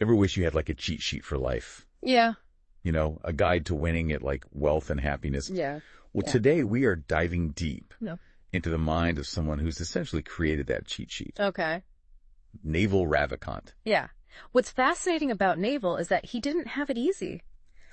Ever wish you had like a cheat sheet for life? Yeah. You know, a guide to winning at like wealth and happiness. Yeah. Well, Yeah. today we are diving deep No. into the mind of someone who's essentially created that cheat sheet. Okay. Naval Ravikant. Yeah. What's fascinating about Naval is that he didn't have it easy.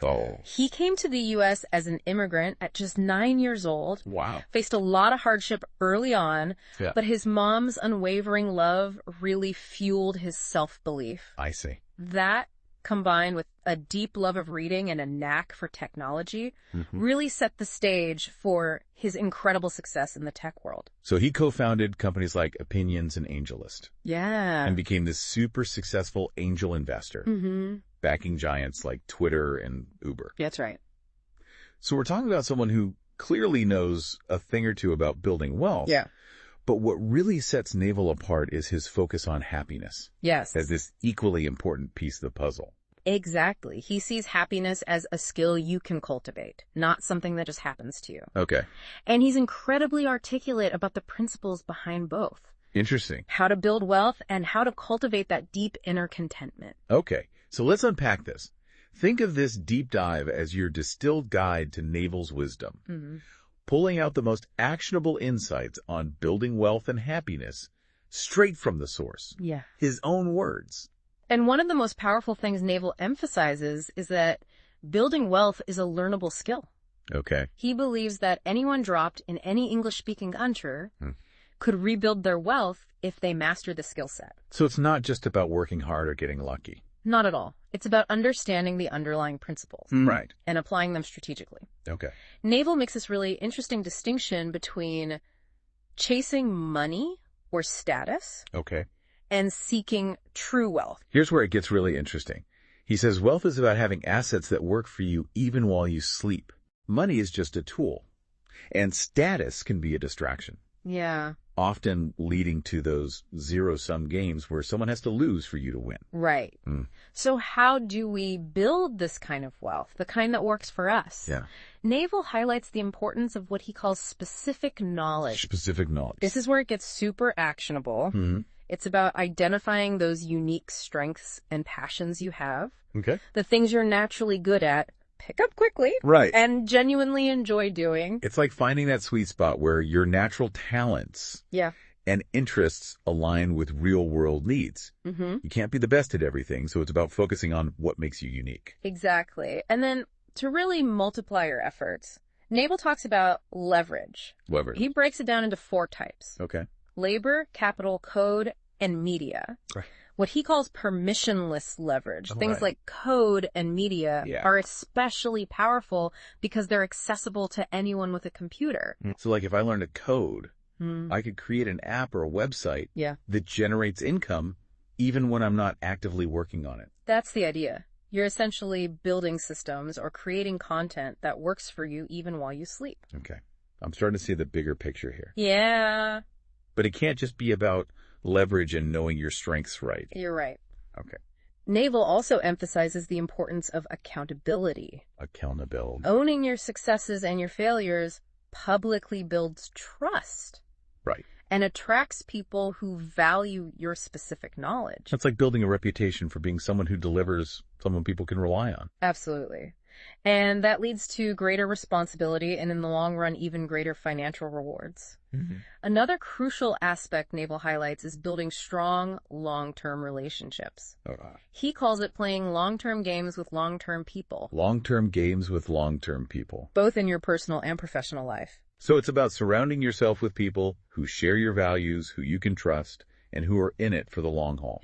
Oh. He came to the U.S. as an immigrant at just 9 years old. Wow. Faced a lot of hardship early on, Yeah. but his mom's unwavering love really fueled his self-belief. I see. That, combined with a deep love of reading and a knack for technology, really set the stage for his incredible success in the tech world. So he co-founded companies like Opinions and AngelList Yeah. and became this super successful angel investor, backing giants like Twitter and Uber. That's right. So we're talking about someone who clearly knows a thing or two about building wealth. Yeah. But what really sets Naval apart is his focus on happiness Yes. as this equally important piece of the puzzle. Exactly. He sees happiness as a skill you can cultivate, not something that just happens to you. Okay. And he's incredibly articulate about the principles behind both. Interesting. How to build wealth and how to cultivate that deep inner contentment. Okay. So let's unpack this. Think of this deep dive as your distilled guide to Naval's wisdom, pulling out the most actionable insights on building wealth and happiness straight from the source. Yeah. His own words. And one of the most powerful things Naval emphasizes is that building wealth is a learnable skill. Okay. He believes that anyone dropped in any English-speaking country could rebuild their wealth if they master the skill set. So it's not just about working hard or getting lucky. Not at all. It's about understanding the underlying principles Right. and applying them strategically. Okay. Naval makes this really interesting distinction between chasing money or status Okay. and seeking true wealth. Here's where it gets really interesting. He says wealth is about having assets that work for you even while you sleep. Money is just a tool, and status can be a distraction, Yeah. often leading to those zero-sum games where someone has to lose for you to win. Right. So how do we build this kind of wealth, the kind that works for us? Yeah. Naval highlights the importance of what he calls specific knowledge. Specific knowledge. This is where it gets super actionable. It's about identifying those unique strengths and passions you have, Okay. the things you're naturally good at, pick up quickly, Right. and genuinely enjoy doing. It's like finding that sweet spot where your natural talents Yeah. and interests align with real-world needs. You can't be the best at everything, so it's about focusing on what makes you unique. Exactly. And then to really multiply your efforts, Naval talks about leverage. Leverage. He breaks it down into 4 types: Okay. labor, capital, code, and media. Right. What he calls permissionless leverage. Things Right. like code and media Yeah. are especially powerful because they're accessible to anyone with a computer. So like if I learned a code, I could create an app or a website Yeah. that generates income even when I'm not actively working on it. That's the idea. You're essentially building systems or creating content that works for you even while you sleep. Okay. I'm starting to see the bigger picture here. Yeah, But it can't just be about leverage and knowing your strengths right. you're right. Okay. Naval also emphasizes the importance of accountability. Accountability. Owning your successes and your failures publicly builds trust Right. and attracts people who value your specific knowledge. That's like building a reputation for being someone who delivers, someone people can rely on. Absolutely. And that leads to greater responsibility and, in the long run, even greater financial rewards. Another crucial aspect Naval highlights is building strong, long-term relationships. He calls it playing long-term games with long-term people, Long-term games with long-term people. both in your personal and professional life. So it's about surrounding yourself with people who share your values, who you can trust, and who are in it for the long haul.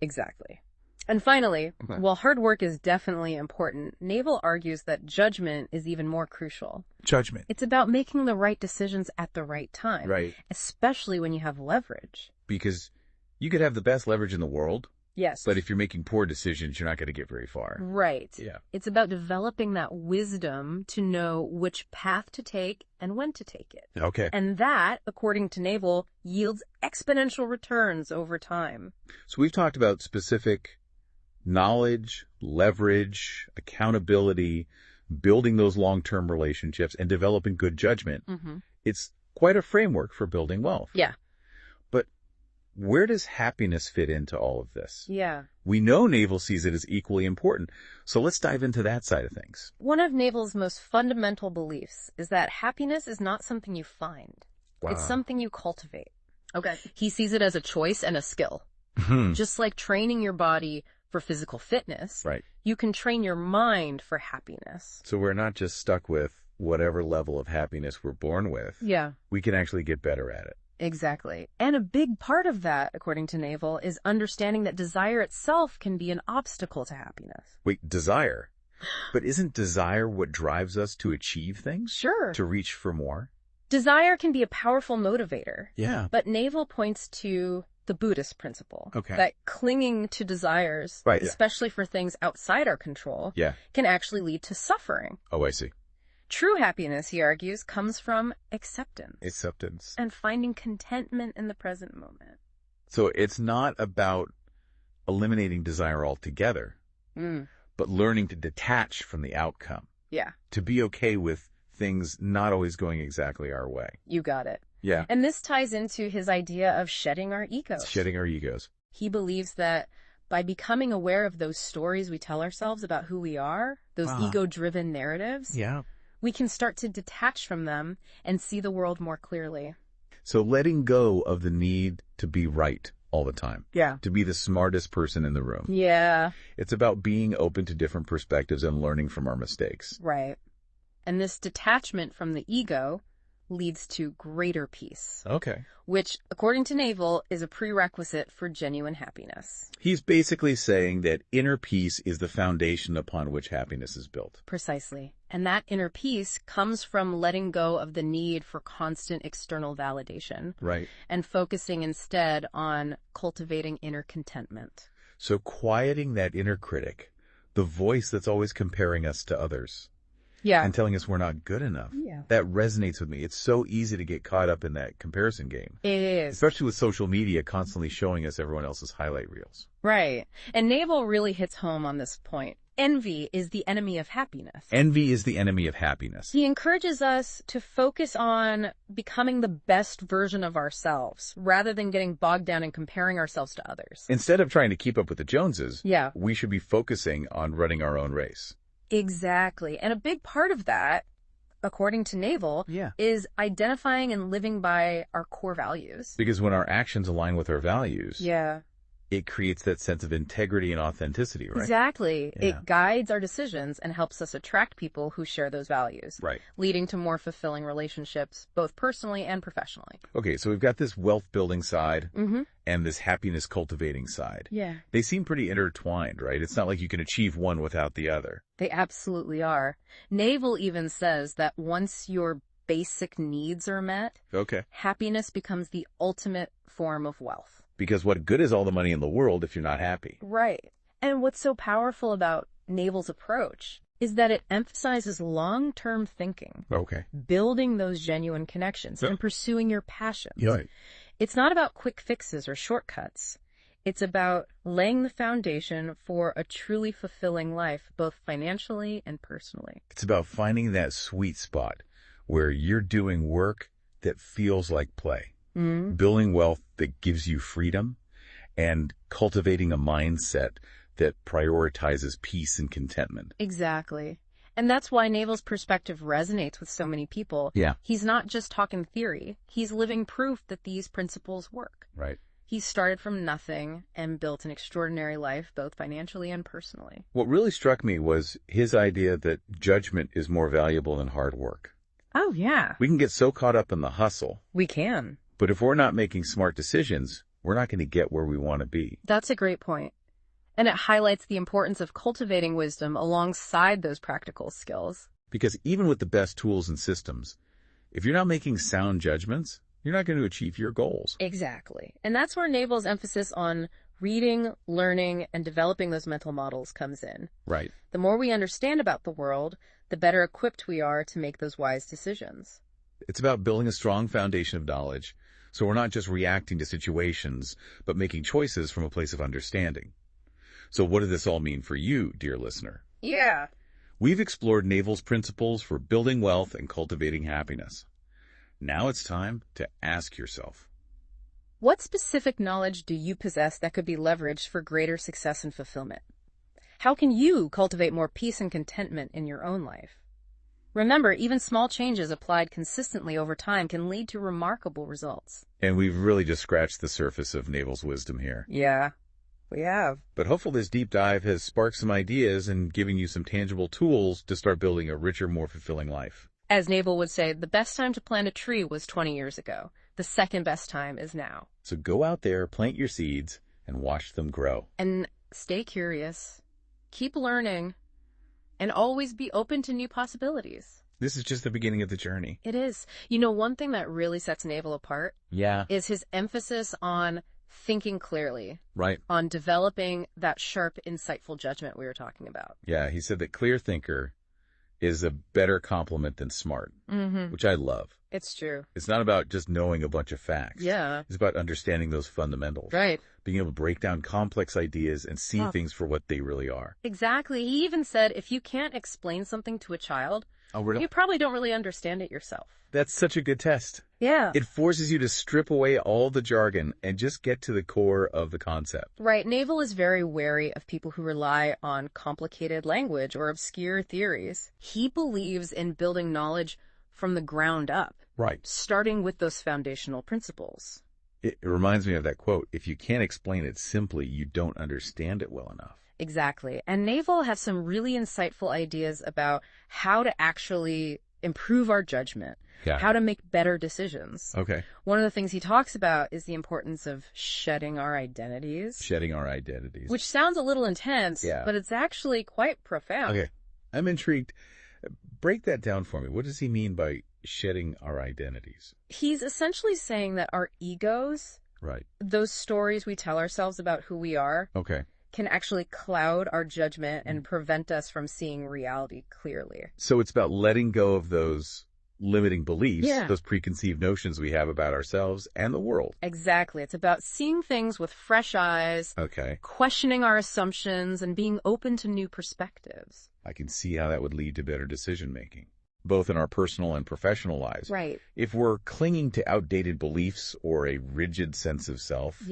Exactly. And finally, while hard work is definitely important, Naval argues that judgment is even more crucial. Judgment. It's about making the right decisions at the right time, Right. especially when you have leverage. Because you could have the best leverage in the world, Yes. but if you're making poor decisions, you're not going to get very far. Right. Yeah. It's about developing that wisdom to know which path to take and when to take it. Okay. And that, according to Naval, yields exponential returns over time. So we've talked about specific knowledge, leverage, accountability, building those long-term relationships, and developing good judgment. It's quite a framework for building wealth. Yeah. But where does happiness fit into all of this? Yeah. We know Naval sees it as equally important, so let's dive into that side of things. One of Naval's most fundamental beliefs is that happiness is not something you find. Wow. It's something you cultivate. Okay. He sees it as a choice and a skill. Just like training your body for physical fitness, Right. you can train your mind for happiness. So we're not just stuck with whatever level of happiness we're born with. Yeah. We can actually get better at it. Exactly. And a big part of that, according to Naval, is understanding that desire itself can be an obstacle to happiness. Wait, desire? But isn't desire what drives us to achieve things? Sure. To reach for more? Desire can be a powerful motivator. Yeah. But Naval points to the Buddhist principle. Okay. That clinging to desires, Right, yeah. especially for things outside our control, Yeah. can actually lead to suffering. Oh, I see. True happiness, he argues, comes from acceptance. Acceptance. And finding contentment in the present moment. So it's not about eliminating desire altogether, but learning to detach from the outcome. Yeah. To be okay with things not always going exactly our way. You got it. Yeah. And this ties into his idea of shedding our egos. Shedding our egos. He believes that by becoming aware of those stories we tell ourselves about who we are, those ego-driven narratives, Yeah. we can start to detach from them and see the world more clearly. So letting go of the need to be right all the time. Yeah. To be the smartest person in the room. Yeah. It's about being open to different perspectives and learning from our mistakes. Right. And this detachment from the ego leads to greater peace, Okay. which, according to Naval, is a prerequisite for genuine happiness. He's basically saying that inner peace is the foundation upon which happiness is built. Precisely. And that inner peace comes from letting go of the need for constant external validation. Right. And focusing instead on cultivating inner contentment. So quieting that inner critic, the voice that's always comparing us to others. Yeah. And telling us we're not good enough. Yeah. That resonates with me. It's so easy to get caught up in that comparison game. It is. Especially with social media constantly showing us everyone else's highlight reels. Right. And Naval really hits home on this point. Envy is the enemy of happiness. Envy is the enemy of happiness. He encourages us to focus on becoming the best version of ourselves rather than getting bogged down in comparing ourselves to others. Instead of trying to keep up with the Joneses, Yeah. we should be focusing on running our own race. Exactly. And a big part of that, according to Naval, is identifying and living by our core values. Because when our actions align with our values, Yeah. it creates that sense of integrity and authenticity, right? Exactly. Yeah. It guides our decisions and helps us attract people who share those values. Right. Leading to more fulfilling relationships, both personally and professionally. Okay, so we've got this wealth building side Mm-hmm. and this happiness cultivating side. Yeah. They seem pretty intertwined, right? It's not like you can achieve one without the other. They absolutely are. Naval even says that once your basic needs are met, Okay. happiness becomes the ultimate form of wealth. Because what good is all the money in the world if you're not happy? Right. And what's so powerful about Naval's approach is that it emphasizes long-term thinking, Okay. building those genuine connections, Yeah. and pursuing your passions. Yeah. It's not about quick fixes or shortcuts. It's about laying the foundation for a truly fulfilling life, both financially and personally. It's about finding that sweet spot where you're doing work that feels like play. Building wealth that gives you freedom, and cultivating a mindset that prioritizes peace and contentment. Exactly. And that's why Naval's perspective resonates with so many people. Yeah. He's not just talking theory. He's living proof that these principles work. Right. He started from nothing and built an extraordinary life, both financially and personally. What really struck me was his idea that judgment is more valuable than hard work. Oh, yeah. We can get so caught up in the hustle, We can. but if we're not making smart decisions, we're not going to get where we want to be. That's a great point. And it highlights the importance of cultivating wisdom alongside those practical skills. Because even with the best tools and systems, if you're not making sound judgments, you're not going to achieve your goals. Exactly. And that's where Naval's emphasis on reading, learning, and developing those mental models comes in. Right. The more we understand about the world, the better equipped we are to make those wise decisions. It's about building a strong foundation of knowledge, so we're not just reacting to situations, but making choices from a place of understanding. So what does this all mean for you, dear listener? Yeah. We've explored Naval's principles for building wealth and cultivating happiness. Now it's time to ask yourself, What specific knowledge do you possess that could be leveraged for greater success and fulfillment? How can you cultivate more peace and contentment in your own life? Remember, even small changes applied consistently over time can lead to remarkable results. And we've really just scratched the surface of Naval's wisdom here. Yeah, we have. But hopefully this deep dive has sparked some ideas and given you some tangible tools to start building a richer, more fulfilling life. As Naval would say, the best time to plant a tree was 20 years ago. The second best time is now. So go out there, plant your seeds, and watch them grow. And stay curious, keep learning, and always be open to new possibilities. This is just the beginning of the journey. It is. You know, one thing that really sets Naval apart is his emphasis on thinking clearly. Right. On developing that sharp, insightful judgment we were talking about. Yeah, he said that clear thinker is a better compliment than smart, which I love. It's true. It's not about just knowing a bunch of facts. Yeah. It's about understanding those fundamentals. Right. Being able to break down complex ideas and see things for what they really are. Exactly. He even said if you can't explain something to a child, you probably don't really understand it yourself. That's such a good test. Yeah. It forces you to strip away all the jargon and just get to the core of the concept. Right. Naval is very wary of people who rely on complicated language or obscure theories. He believes in building knowledge from the ground up. Right. Starting with those foundational principles. It reminds me of that quote, if you can't explain it simply, you don't understand it well enough. Exactly. And Naval has some really insightful ideas about how to actually improve our judgment, how to make better decisions. Okay. One of the things he talks about is the importance of shedding our identities. Shedding our identities. Which sounds a little intense, but it's actually quite profound. Okay. I'm intrigued. Break that down for me. What does he mean by shedding our identities? He's essentially saying that our egos, those stories we tell ourselves about who we are, can actually cloud our judgment and prevent us from seeing reality clearly. So it's about letting go of those limiting beliefs, those preconceived notions we have about ourselves and the world. Exactly. It's about seeing things with fresh eyes, questioning our assumptions, and being open to new perspectives. I can see how that would lead to better decision-making, both in our personal and professional lives. Right. If we're clinging to outdated beliefs or a rigid sense of self,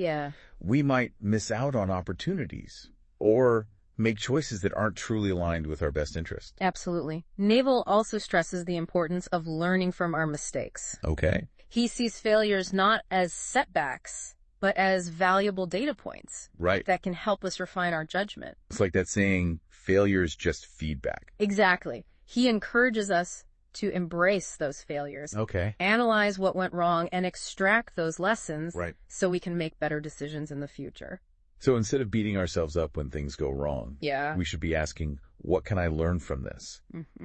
we might miss out on opportunities or make choices that aren't truly aligned with our best interest. Absolutely. Naval also stresses the importance of learning from our mistakes. Okay. He sees failures not as setbacks, but as valuable data points. Right. That can help us refine our judgment. It's like that saying, failure is just feedback. Exactly. He encourages us to embrace those failures. Okay. Analyze what went wrong and extract those lessons so we can make better decisions in the future. So instead of beating ourselves up when things go wrong, we should be asking, what can I learn from this?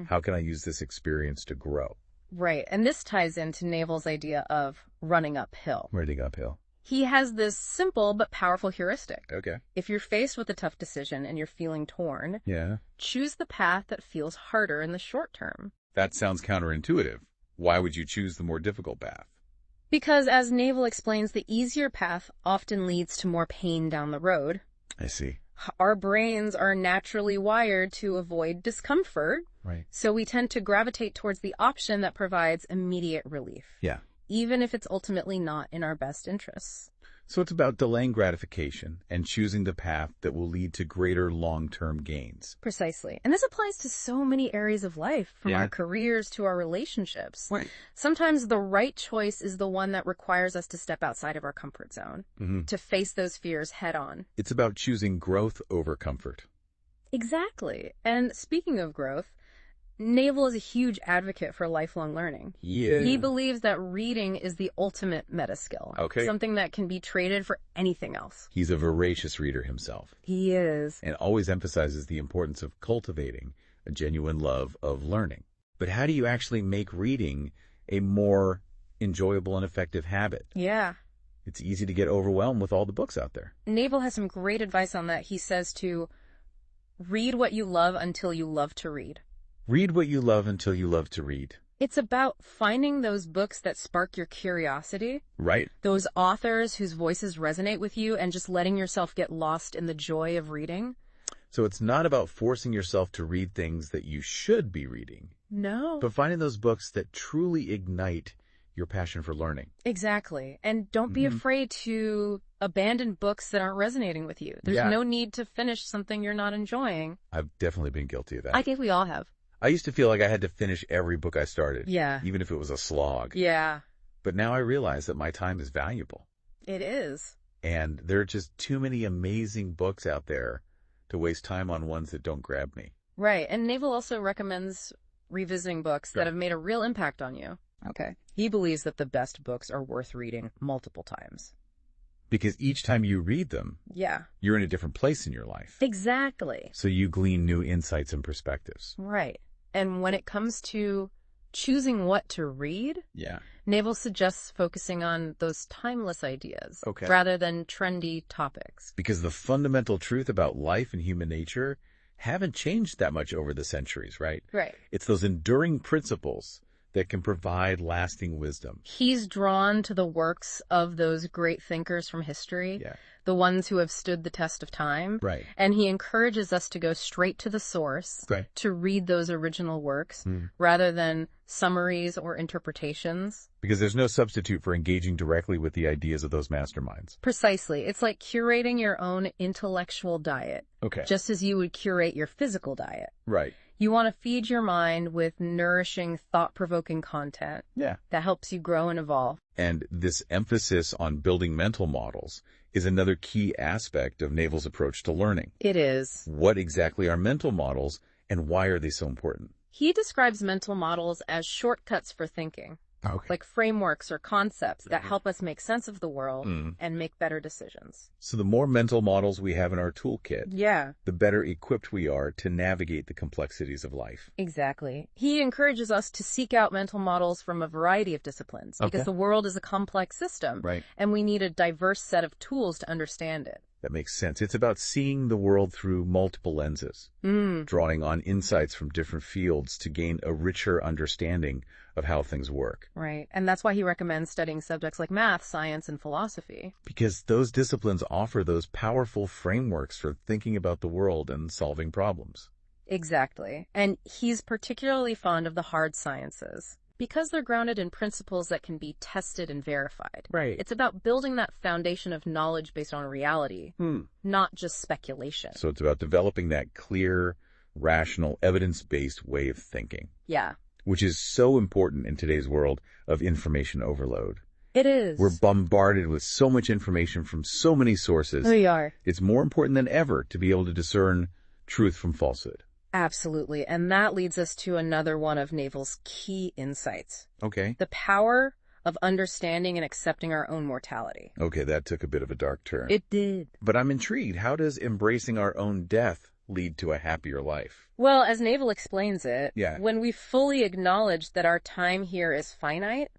How can I use this experience to grow? Right. And this ties into Naval's idea of running uphill. Running uphill. He has this simple but powerful heuristic. Okay. If you're faced with a tough decision and you're feeling torn, choose the path that feels harder in the short term. That sounds counterintuitive. Why would you choose the more difficult path? Because, as Naval explains, the easier path often leads to more pain down the road. I see. Our brains are naturally wired to avoid discomfort. Right. So we tend to gravitate towards the option that provides immediate relief. Yeah. Even if it's ultimately not in our best interests. So it's about delaying gratification and choosing the path that will lead to greater long-term gains. Precisely. And this applies to so many areas of life, from our careers to our relationships. Right. Sometimes the right choice is the one that requires us to step outside of our comfort zone, to face those fears head on. It's about choosing growth over comfort. Exactly. And speaking of growth, Naval is a huge advocate for lifelong learning. Yeah. He believes that reading is the ultimate meta skill. Okay. Something that can be traded for anything else. He's a voracious reader himself. He is. And always emphasizes the importance of cultivating a genuine love of learning. But how do you actually make reading a more enjoyable and effective habit? Yeah. It's easy to get overwhelmed with all the books out there. Naval has some great advice on that. He says to read what you love until you love to read. Read what you love until you love to read. It's about finding those books that spark your curiosity. Right. Those authors whose voices resonate with you and just letting yourself get lost in the joy of reading. So it's not about forcing yourself to read things that you should be reading. No. But finding those books that truly ignite your passion for learning. Exactly. And don't be afraid to abandon books that aren't resonating with you. There's no need to finish something you're not enjoying. I've definitely been guilty of that. I think we all have. I used to feel like I had to finish every book I started. Yeah. Even if it was a slog. Yeah. But now I realize that my time is valuable. It is. And there are just too many amazing books out there to waste time on ones that don't grab me. Right. And Naval also recommends revisiting books that have made a real impact on you. Okay. He believes that the best books are worth reading multiple times. Because each time you read them, Yeah. you're in a different place in your life. Exactly. So you glean new insights and perspectives. Right. And when it comes to choosing what to read, Naval suggests focusing on those timeless ideas rather than trendy topics. Because the fundamental truth about life and human nature haven't changed that much over the centuries, right? Right. It's those enduring principles that can provide lasting wisdom. He's drawn to the works of those great thinkers from history, the ones who have stood the test of time. Right. And he encourages us to go straight to the source, to read those original works, rather than summaries or interpretations. Because there's no substitute for engaging directly with the ideas of those masterminds. Precisely. It's like curating your own intellectual diet, just as you would curate your physical diet. Right. You want to feed your mind with nourishing, thought-provoking content that helps you grow and evolve. And this emphasis on building mental models is another key aspect of Naval's approach to learning. It is. What exactly are mental models, and why are they so important? He describes mental models as shortcuts for thinking. Like frameworks or concepts that help us make sense of the world and make better decisions. So the more mental models we have in our toolkit, Yeah. the better equipped we are to navigate the complexities of life. Exactly. He encourages us to seek out mental models from a variety of disciplines because the world is a complex system, and we need a diverse set of tools to understand it. That makes sense. It's about seeing the world through multiple lenses, drawing on insights from different fields to gain a richer understanding of how things work. Right. And that's why he recommends studying subjects like math, science, and philosophy. Because those disciplines offer those powerful frameworks for thinking about the world and solving problems. Exactly. And he's particularly fond of the hard sciences, because they're grounded in principles that can be tested and verified. Right. It's about building that foundation of knowledge based on reality, not just speculation. So it's about developing that clear, rational, evidence-based way of thinking. Yeah. Which is so important in today's world of information overload. It is. We're bombarded with so much information from so many sources. We are. It's more important than ever to be able to discern truth from falsehood. Absolutely. And that leads us to another one of Naval's key insights. Okay. The power of understanding and accepting our own mortality. Okay, that took a bit of a dark turn. It did. But I'm intrigued. How does embracing our own death lead to a happier life? Well, as Naval explains it, Yeah. when we fully acknowledge that our time here is finite,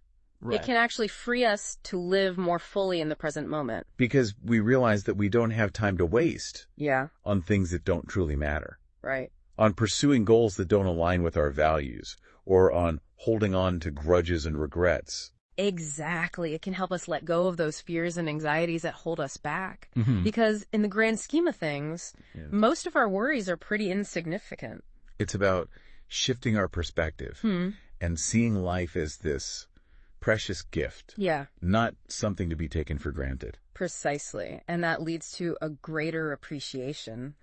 it can actually free us to live more fully in the present moment. Because we realize that we don't have time to waste on things that don't truly matter. Right. On pursuing goals that don't align with our values, or on holding on to grudges and regrets. Exactly. It can help us let go of those fears and anxieties that hold us back. Because in the grand scheme of things, most of our worries are pretty insignificant. It's about shifting our perspective and seeing life as this precious gift. Yeah. Not something to be taken for granted. Precisely. And that leads to a greater appreciation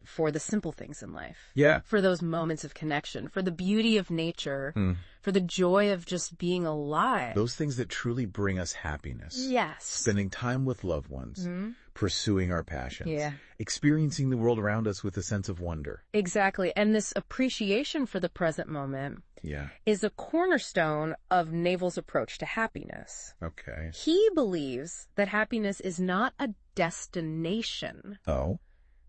for the simple things in life. Yeah. For those moments of connection, for the beauty of nature, for the joy of just being alive. Those things that truly bring us happiness. Yes. Spending time with loved ones, pursuing our passions, experiencing the world around us with a sense of wonder. Exactly. And this appreciation for the present moment is a cornerstone of Naval's approach to happiness. Okay. He believes that happiness is not a destination,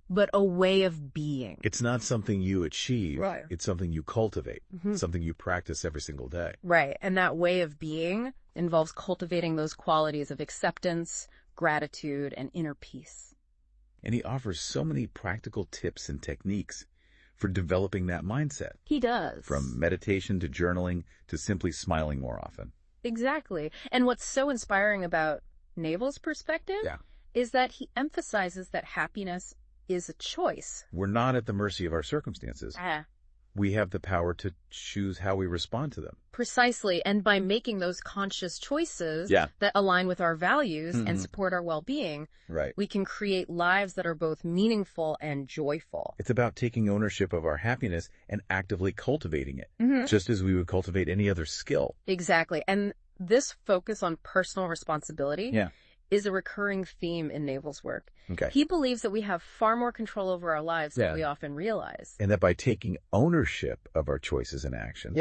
but a way of being. It's not something you achieve. Right. It's something you cultivate, something you practice every single day. Right. And that way of being involves cultivating those qualities of acceptance, gratitude, and inner peace. And he offers so many practical tips and techniques for developing that mindset. He does. From meditation to journaling to simply smiling more often. Exactly. And what's so inspiring about Naval's perspective is that he emphasizes that happiness is a choice. We're not at the mercy of our circumstances. we have the power to choose how we respond to them. Precisely. And by making those conscious choices Yeah. that align with our values and support our well-being, Right. we can create lives that are both meaningful and joyful. It's about taking ownership of our happiness and actively cultivating it, just as we would cultivate any other skill. Exactly. And this focus on personal responsibility is a recurring theme in Naval's work. Okay. He believes that we have far more control over our lives than we often realize. And that by taking ownership of our choices and actions,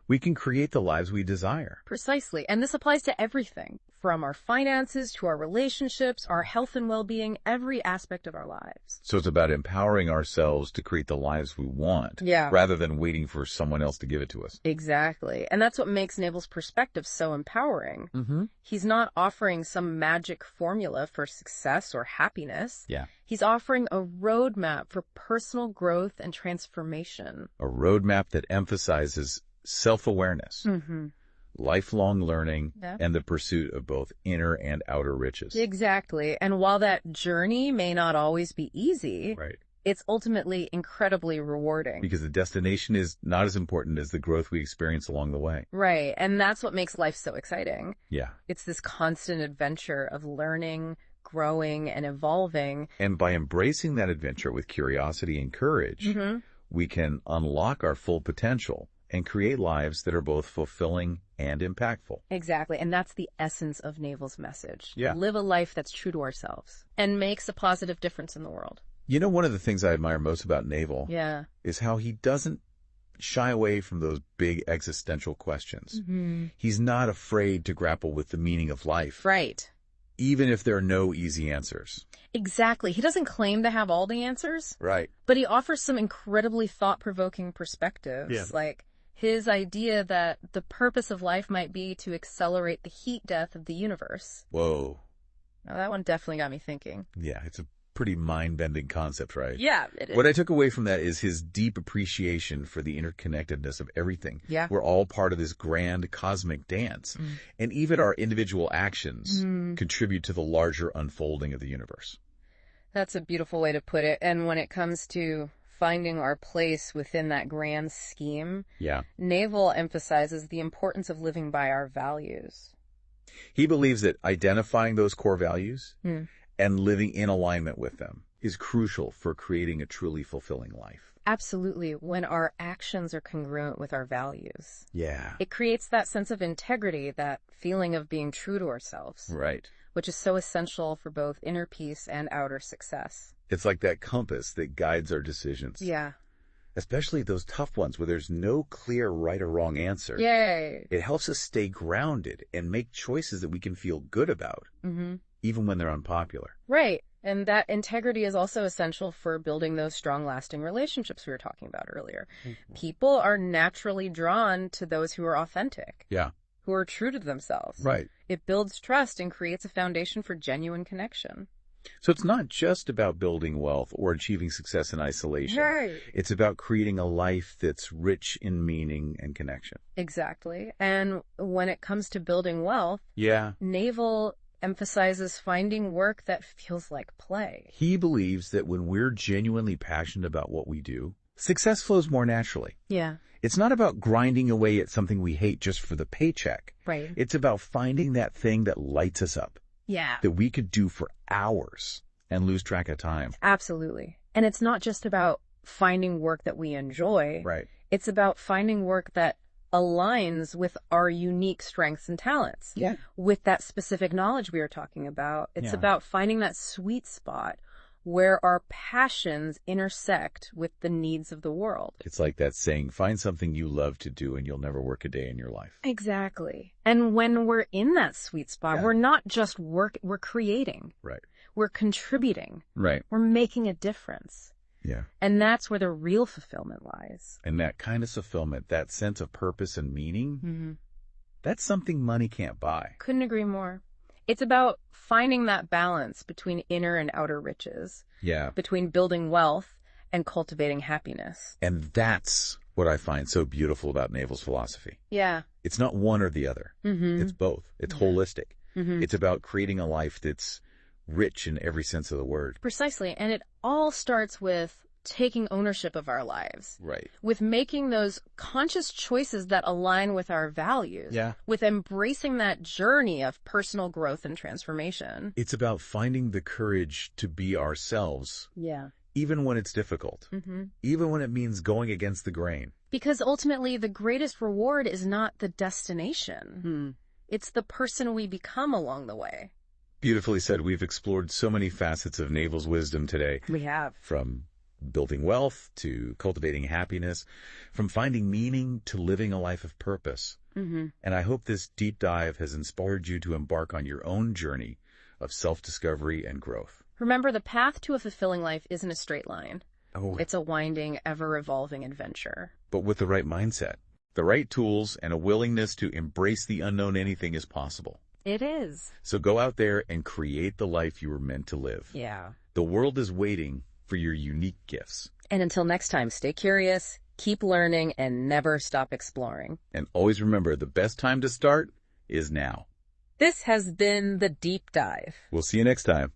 we can create the lives we desire. Precisely. And this applies to everything, from our finances to our relationships, our health and well-being, every aspect of our lives. So it's about empowering ourselves to create the lives we want, rather than waiting for someone else to give it to us. Exactly. And that's what makes Naval's perspective so empowering. He's not offering some magic formula for success or happiness. He's offering a roadmap for personal growth and transformation. A roadmap that emphasizes self-awareness, lifelong learning, and the pursuit of both inner and outer riches. Exactly. And while that journey may not always be easy, it's ultimately incredibly rewarding. Because the destination is not as important as the growth we experience along the way. Right. And that's what makes life so exciting. Yeah. It's this constant adventure of learning, growing, and evolving. And by embracing that adventure with curiosity and courage, we can unlock our full potential and create lives that are both fulfilling and impactful. Exactly. And that's the essence of Naval's message. Yeah. Live a life that's true to ourselves and makes a positive difference in the world. You know, one of the things I admire most about Naval is how he doesn't shy away from those big existential questions. He's not afraid to grapple with the meaning of life. Right. Even if there are no easy answers. Exactly. He doesn't claim to have all the answers. Right. But he offers some incredibly thought-provoking perspectives. Like his idea that the purpose of life might be to accelerate the heat death of the universe. Whoa. Now that one definitely got me thinking. Yeah, it's a pretty mind-bending concept, right? Yeah, it is. What I took away from that is his deep appreciation for the interconnectedness of everything. Yeah. We're all part of this grand cosmic dance. And even our individual actions contribute to the larger unfolding of the universe. That's a beautiful way to put it. And when it comes to finding our place within that grand scheme, Naval emphasizes the importance of living by our values. He believes that identifying those core values and living in alignment with them is crucial for creating a truly fulfilling life. Absolutely. When our actions are congruent with our values. Yeah. It creates that sense of integrity, that feeling of being true to ourselves. Right. Which is so essential for both inner peace and outer success. It's like that compass that guides our decisions. Yeah. Especially those tough ones where there's no clear right or wrong answer. Yay. It helps us stay grounded and make choices that we can feel good about, even when they're unpopular. Right. And that integrity is also essential for building those strong, lasting relationships we were talking about earlier. People are naturally drawn to those who are authentic. Yeah. Who are true to themselves. Right. It builds trust and creates a foundation for genuine connection. So it's not just about building wealth or achieving success in isolation. Right. It's about creating a life that's rich in meaning and connection. Exactly. And when it comes to building wealth, Naval emphasizes finding work that feels like play. He believes that when we're genuinely passionate about what we do, success flows more naturally. Yeah. It's not about grinding away at something we hate just for the paycheck. Right. It's about finding that thing that lights us up. Yeah. That we could do for hours and lose track of time. Absolutely. And it's not just about finding work that we enjoy. Right. It's about finding work that aligns with our unique strengths and talents. Yeah. With that specific knowledge we were talking about. It's about finding that sweet spot where our passions intersect with the needs of the world. It's like that saying, find something you love to do and you'll never work a day in your life. Exactly. And when we're in that sweet spot, we're not just we're creating. Right. We're contributing. Right. We're making a difference. Yeah. And that's where the real fulfillment lies. And that kind of fulfillment, that sense of purpose and meaning, that's something money can't buy. Couldn't agree more. It's about finding that balance between inner and outer riches. Yeah. Between building wealth and cultivating happiness. And that's what I find so beautiful about Naval's philosophy. Yeah. It's not one or the other. It's both. It's holistic. It's about creating a life that's rich in every sense of the word. Precisely. And it all starts with taking ownership of our lives. Right. With making those conscious choices that align with our values. Yeah. With embracing that journey of personal growth and transformation. It's about finding the courage to be ourselves. Yeah. Even when it's difficult. Even when it means going against the grain. Because ultimately, the greatest reward is not the destination. It's the person we become along the way. Beautifully said. We've explored so many facets of Naval's wisdom today. We have. From building wealth to cultivating happiness, from finding meaning to living a life of purpose. And I hope this deep dive has inspired you to embark on your own journey of self-discovery and growth. Remember, the path to a fulfilling life isn't a straight line. Oh, It's a winding, ever-evolving adventure. but with the right mindset, the right tools, and a willingness to embrace the unknown, anything is possible. It is. So go out there and create the life you were meant to live. Yeah. The world is waiting for your unique gifts. And until next time, stay curious, keep learning, and never stop exploring. And always remember, the best time to start is now. This has been The Deep Dive. We'll see you next time.